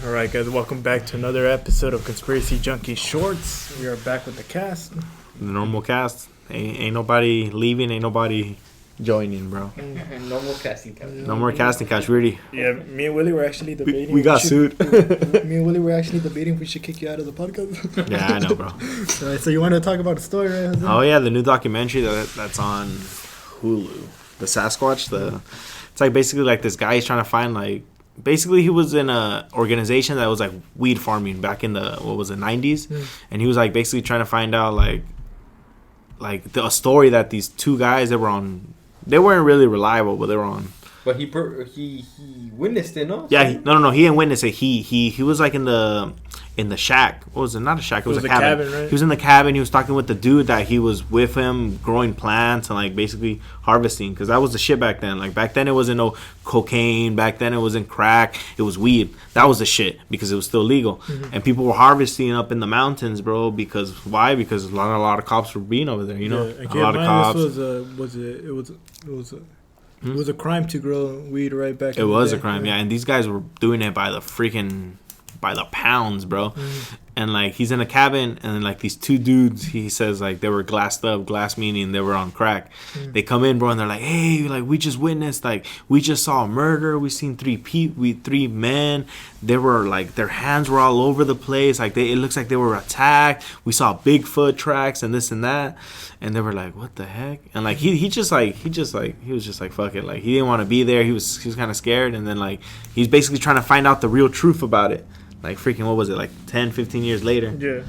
Alright guys, welcome back to another episode of Conspiracy Junkies Shorts. We are back with the cast. The normal cast. Ain't nobody leaving, ain't nobody joining, bro. No more casting couch. No more casting couch, really. Yeah, me and Willie were actually debating. We got sued. Me and Willie were actually debating if we should kick you out of the podcast. Yeah, I know, bro. So you want to talk about the story, right, Jose? Oh yeah, the new documentary that's on Hulu. The Sasquatch. It's like basically like this guy, he's trying to find like, basically he was in a organization that was like weed farming back in the 90s, and he was like basically trying to find out like a story that these two guys that were on, they weren't really reliable, but they were on. But he witnessed it, no? Yeah, no, he didn't witness it. He was like in the shack. What was it? Not a shack. It was a cabin. Right? He was in the cabin. He was talking with the dude that he was with him, growing plants and like basically harvesting. Because that was the shit back then. Like back then, it wasn't no cocaine. Back then, it wasn't crack. It was weed. That was the shit because it was still legal. Mm-hmm. And people were harvesting up in the mountains, bro. Because why? Because a lot of cops were being over there. You know, yeah, a lot of cops. It was a crime to grow weed right back. It was a crime, yeah. And these guys were doing it by the pounds, bro. Mm-hmm. And like he's in a cabin, and then like these two dudes, he says like they were glassed up. Glass meaning they were on crack. Mm-hmm. They come in, bro, and they're like, hey, like we just witnessed, like we just saw a murder. We seen three men. They were like their hands were all over the place. Like it looks like they were attacked. We saw Bigfoot tracks and this and that. And they were like, what the heck? And like he was just like fuck it. Like he didn't want to be there. He was kind of scared. And then like he's basically trying to find out the real truth about it. Like freaking, what was it, like 10, 15 years later? Yeah.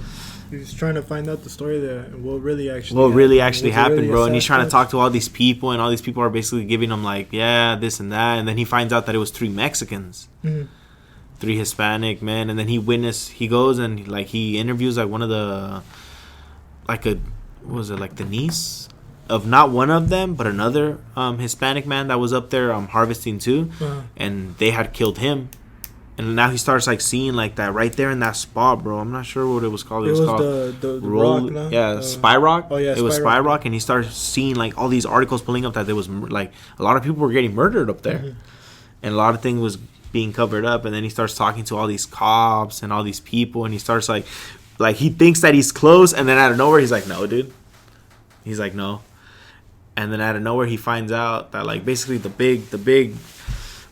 He's trying to find out the story that what really actually happened, bro. And he's trying to talk to all these people, and all these people are basically giving him like, yeah, this and that. And then he finds out that it was 3 Mexicans. Mm-hmm. 3 Hispanic men. And then he goes and like he interviews like one of the, like a, what was it, like the niece of not one of them but another Hispanic man that was up there harvesting too. Uh-huh. And they had killed him. And now he starts like seeing like that right there in that spot, bro. I'm not sure what it was called. It was called the rock, no? Yeah, Spy Rock. Oh yeah, it was Spy Rock, and he starts seeing like all these articles pulling up that there was like a lot of people were getting murdered up there, mm-hmm. and a lot of things was being covered up. And then he starts talking to all these cops and all these people, and he starts like he thinks that he's close, and then out of nowhere he's like, no, dude. He's like, no, and then out of nowhere he finds out that like basically the big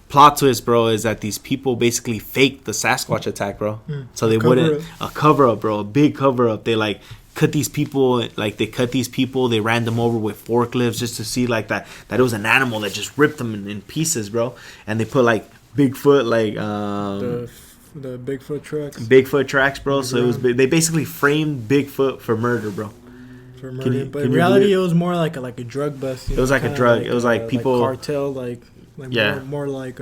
plot twist, bro, is that these people basically faked the Sasquatch attack, bro. So they wouldn't a cover up, bro, a big cover up. They like cut these people, they ran them over with forklifts just to see like that it was an animal that just ripped them in pieces, bro. And they put like Bigfoot, like the Bigfoot tracks, bro. So it was they basically framed Bigfoot for murder, bro. But in reality, it was more like a drug bust. It was like a drug. It was like people cartel, more like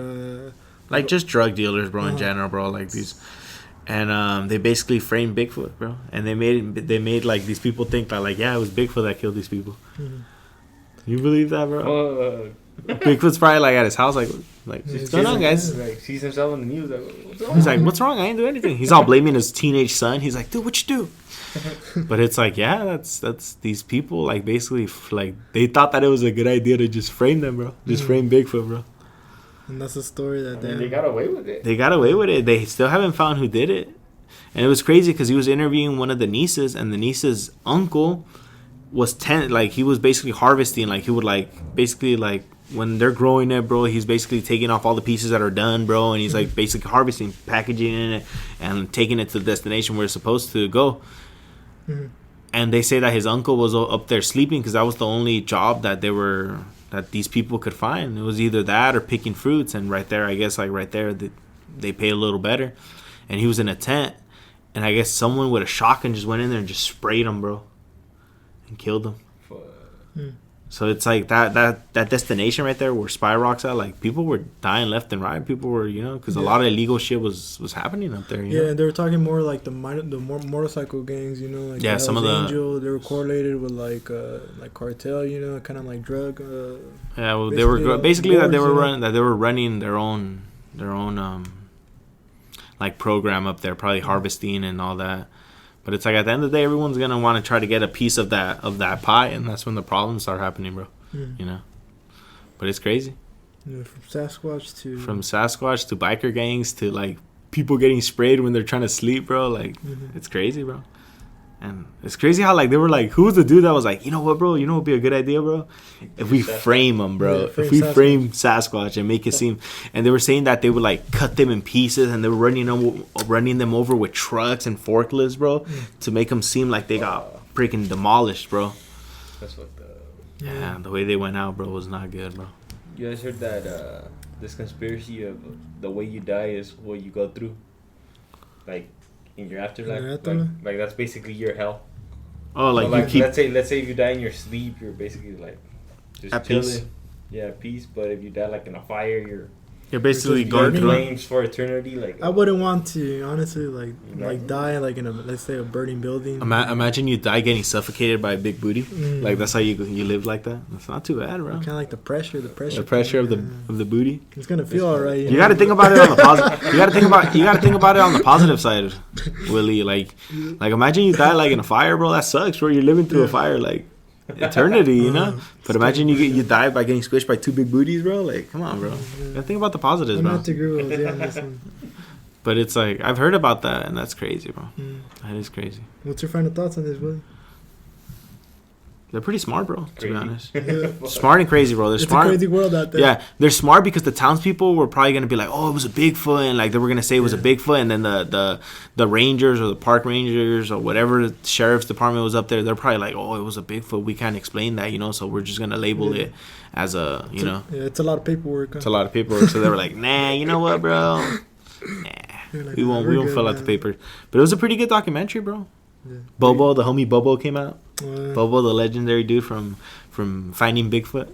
just drug dealers, bro, in general, bro, like these. And they basically framed Bigfoot, bro, and they made like these people think that like, yeah, it was Bigfoot that killed these people. Mm-hmm. You believe that, bro? Bigfoot's probably like at his house, like what's going on, guys? Like sees himself on the news, like, what's wrong? He's like, what's wrong? I ain't do anything. He's all blaming his teenage son. He's like, dude, what you do? But it's like, yeah, that's these people like basically like they thought that it was a good idea to just frame them, bro. Just frame Bigfoot, bro. And that's a story that they got away with it. They got away with it. They still haven't found who did it. And it was crazy because he was interviewing one of the nieces, and the niece's uncle was he was basically harvesting. Like he would like basically like when they're growing it, bro, he's basically taking off all the pieces that are done, bro, and he's like basically harvesting, packaging it, and taking it to the destination where it's supposed to go. Mm-hmm. And they say that his uncle was up there sleeping because that was the only job that these people could find. It was either that or picking fruits. And right there, I guess, like right there, they pay a little better. And he was in a tent, and I guess someone with a shotgun just went in there and just sprayed him, bro, and killed him. So it's like that destination right there where Spy Rock's at, like people were dying left and right. People were, because a lot of illegal shit was happening up there. You know? They were talking more like the more motorcycle gangs, like some of the Angel, they were correlated with like cartel, kind of like drug. They were basically that they were running their own like program up there, probably harvesting and all that. But it's like at the end of the day, everyone's gonna want to try to get a piece of that pie, and that's when the problems start happening, bro. You know. But it's crazy. Yeah, from Sasquatch to biker gangs to like people getting sprayed when they're trying to sleep, bro. Like it's crazy, bro. And it's crazy how like they were like, who was the dude that was like, you know what, bro? You know what would be a good idea, bro? If we frame him, bro. Yeah, if we frame Sasquatch and make it seem, and they were saying that they would like cut them in pieces and they were running them over with trucks and forklifts, bro, to make them seem like they got freaking demolished, bro. That's what the. Yeah, the way they went out, bro, was not good, bro. You guys heard that this conspiracy of the way you die is what you go through, like in your afterlife. Like that's basically your hell. Oh, like, so, like you keep. Let's say if you die in your sleep, you're basically like just At chilling. peace. Yeah, peace. But if you die like in a fire, You're basically just going you're through. flames for eternity. Like I wouldn't want to honestly like die like in a, let's say, a burning building. Imagine you die getting suffocated by a big booty. Like that's how you live like that. That's not too bad, bro. Kind of like the pressure The pressure of the booty. It's gonna feel alright. You got to think about it on the positive. You got to think about it on the positive side, Willie. Like imagine you die like in a fire, bro. That sucks, bro. You're living through a fire like eternity, you know. But imagine you die by getting squished by two big booties, bro. Like, come on, bro. You gotta think about the positives, I'm bro. not too good with on this one. But it's like I've heard about that, and that's crazy, bro. That is crazy. What's your final thoughts on this, Willie? They're pretty smart, bro. To be honest, Yeah. smart and crazy, bro. They're It's smart. a crazy world out there. Yeah, they're smart because the townspeople were probably gonna be like, "Oh, it was a Bigfoot," and like they were gonna say it was a Bigfoot, and then the rangers or the park rangers or whatever the sheriff's department was up there, they're probably like, "Oh, it was a Bigfoot. We can't explain that, you know, so we're just gonna label it as a, you know." Yeah, it's a lot of paperwork. It's a lot of paperwork, so they were like, "Nah, you know what, bro? Nah, Like, we won't fill out the paper." But it was a pretty good documentary, bro. Yeah. Bobo, the homie Bobo came out. Uh, Bobo, the legendary dude from Finding Bigfoot.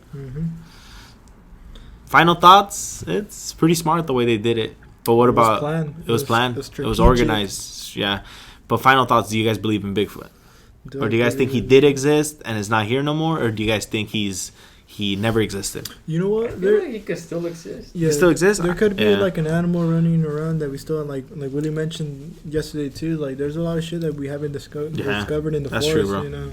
Final thoughts? It's pretty smart the way they did it. But what about? Planned. It was planned. It was strategic. organized. Yeah. But final thoughts? Do you guys believe in Bigfoot, or do you guys think he did exist and is not here no more, or do you guys think he never existed? You know I what? feel like it could still exist. Yeah, He still exists? There could be Yeah. like an animal running around that we still like Willie mentioned yesterday too. Like there's a lot of shit that we haven't discovered in the that's forest. true, bro. You know,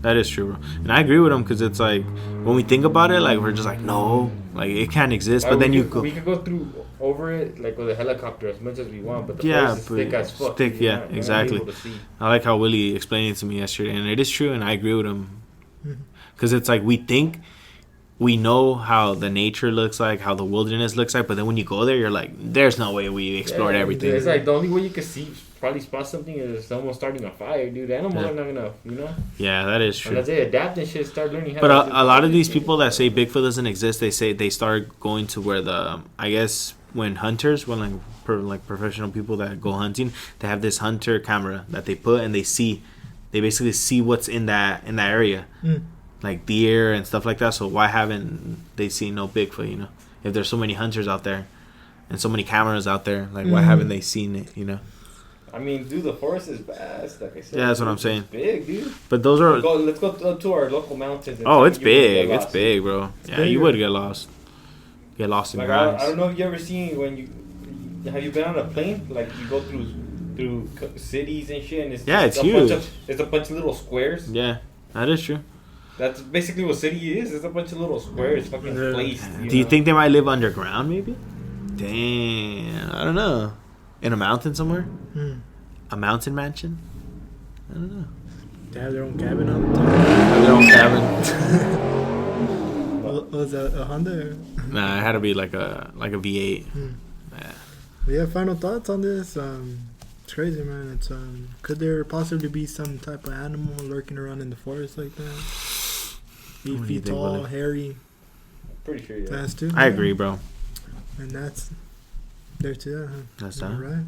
That is true, bro. And I agree with him because it's like when we think about it, like we're just like, no, like it can't exist. But then we could go through over it like with a helicopter as much as we want, but the forest is thick as fuck. You're not exactly. able to see. I like how Willie explained it to me yesterday, and it is true, and I agree with him. Because it's like we think we know how the nature looks like, how the wilderness looks like, but then when you go there, you're like, there's no way we explored everything. It's like the only way you can see, probably spot something is someone starting a fire, dude. Animals are not gonna, you know? Yeah, that is true. Unless they adapt and shit, start learning how But to a lot of these people that say Bigfoot doesn't exist, they say they start going to where I guess when hunters, like professional people that go hunting, they have this hunter camera that they put and they basically see what's in that area. Like deer and stuff like that. So why haven't they seen no Bigfoot, you know? If there's so many hunters out there and so many cameras out there, like why haven't they seen it, you know? I mean, dude, the forest is vast, like I said. Yeah, that's what I'm saying. It's big, dude. But those are... Let's go to our local mountains. And Oh, it's you would get big. lost. It's big, bro. Yeah, big, you right? would get lost. Get lost in Like, your I eyes. don't know if you ever seen have you been on a plane? Like, you go through cities and shit, and It's huge. It's a bunch of little squares. Yeah, that is true. That's basically what city is. It's a bunch of little squares fucking placed. Do you think they might live underground, maybe? Damn, I don't know. In a mountain somewhere? A mountain mansion? I don't know. they have their own cabin all the time. Their own cabin. Was that a Honda? Or? Nah, it had to be like a V8. Yeah. But yeah, final thoughts on this. It's crazy, man. It's could there possibly be some type of animal lurking around in the forest like that? 8 What do you feet think, tall, Willie? hairy. Pretty sure, yeah. That's too. I agree, bro. And that's there to that, huh? That's All that. right.